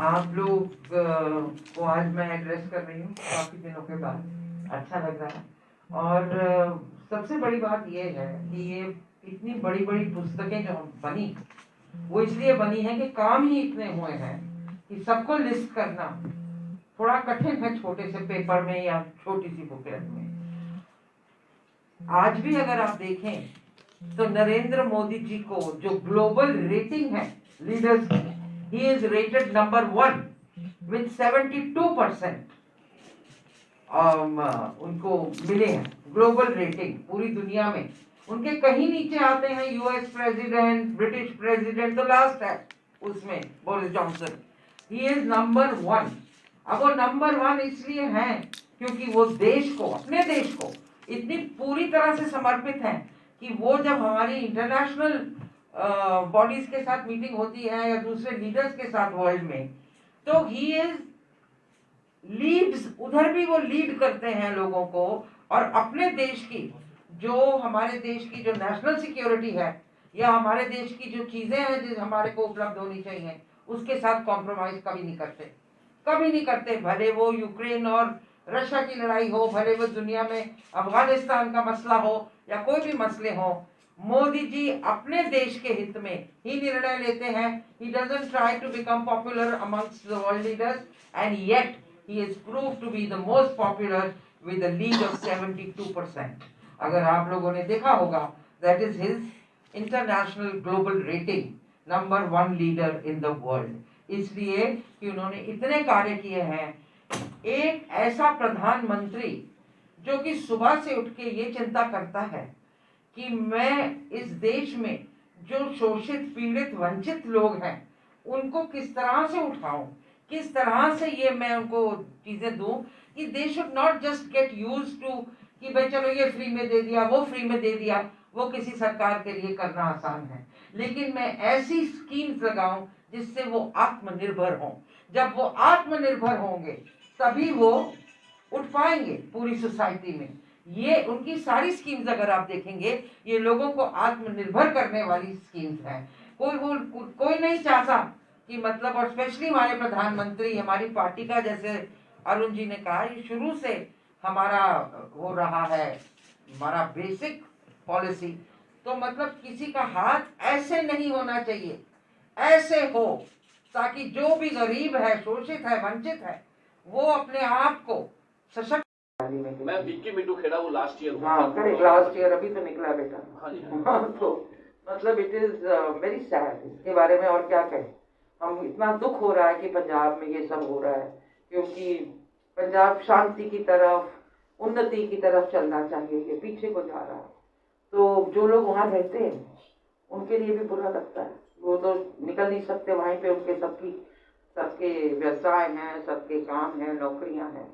आप लोग को आज मैं एड्रेस कर रही हूँ काफ़ी दिनों के बाद, अच्छा लग रहा है। और सबसे बड़ी बात ये है कि ये इतनी बड़ी बड़ी पुस्तकें जो बनी वो इसलिए बनी है कि काम ही इतने हुए हैं कि सबको लिस्ट करना थोड़ा कठिन है छोटे से पेपर में या छोटी सी बुकलेट में। आज भी अगर आप देखें तो नरेंद्र मोदी जी को जो ग्लोबल रेटिंग है लीडर्स की, he is rated number 1 with 72% उनको मिले हैं ग्लोबल रेटिंग पूरी दुनिया में। उनके कहीं नीचे आते हैं यूएस प्रेसिडेंट, ब्रिटिश प्रेसिडेंट तो लास्ट है उसमें Boris Johnson. He is number 1। अब वो नंबर 1 इसलिए हैं क्योंकि वो देश को, अपने देश को इतनी पूरी तरह से समर्पित हैं कि वो जब हमारी इंटरनेशनल बॉडीज के साथ मीटिंग होती है या दूसरे लीडर्स के साथ वर्ल्ड में, तो ही इज लीड्स, उधर भी वो लीड करते हैं लोगों को। और अपने देश की जो, हमारे देश की जो नेशनल सिक्योरिटी है या हमारे देश की जो चीजें हैं जो हमारे को उपलब्ध होनी चाहिए, उसके साथ कॉम्प्रोमाइज कभी नहीं करते, कभी नहीं करते। भले वो यूक्रेन और रशिया की लड़ाई हो, भले वो दुनिया में अफगानिस्तान का मसला हो या कोई भी मसले हो, मोदी जी अपने देश के हित में ही निर्णय लेते हैं। He doesn't try to become popular amongst the world leaders and yet he is proved to be the most popular with a lead of 72%. अगर आप लोगों ने देखा होगा, that is his international global rating, number 1 leader in the world। इसलिए कि उन्होंने इतने कार्य किए हैं। एक ऐसा प्रधानमंत्री जो कि सुबह से उठ के ये चिंता करता है कि मैं इस देश में जो शोषित, पीड़ित, वंचित लोग हैं उनको किस तरह से उठाऊं, किस तरह से ये मैं उनको चीजें दूं कि they should not just get use to कि भाई चलो ये फ्री में दे दिया, वो फ्री में दे दिया, वो किसी सरकार के लिए करना आसान है। लेकिन मैं ऐसी स्कीम्स लगाऊं जिससे वो आत्मनिर्भर हों। जब वो आत्मनिर्भर होंगे तभी वो उठ पाएंगे पूरी सोसाइटी में। ये उनकी सारी स्कीम्स अगर आप देखेंगे, ये लोगों को आत्मनिर्भर करने वाली स्कीम्स हैं। कोई नहीं चाहता कि मतलब, और स्पेशली हमारे प्रधानमंत्री, हमारी पार्टी का, जैसे अरुण जी ने कहा, ये शुरू से हमारा हो रहा है, हमारा बेसिक पॉलिसी। तो मतलब किसी का हाथ ऐसे नहीं होना चाहिए, ऐसे हो ताकि जो भी गरीब है, शोषित है, वंचित है, वो अपने आप को सशक्त। मैं विक्की मिंटू खेड़ा वो लास्ट ईयर, हाँ करेक्ट, लास्ट ईयर अभी तो निकला बेटा। हाँ जी तो मतलब इट इज वेरी सैड। इसके बारे में और क्या कहें हम। इतना दुख हो रहा है कि पंजाब में ये सब हो रहा है, क्योंकि पंजाब शांति की तरफ, उन्नति की तरफ चलना चाहिए, ये पीछे को जा रहा है। तो जो लोग वहाँ रहते हैं उनके लिए भी बुरा लगता है। वो तो निकल नहीं सकते वहीं पे, उनके सबके व्यवसाय हैं, सबके काम हैं, नौकरियां हैं।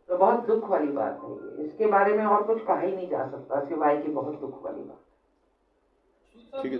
तो बहुत दुख वाली बात है ये। इसके बारे में और कुछ कहा ही नहीं जा सकता सिवाय कि बहुत दुख वाली बात। ठीक है।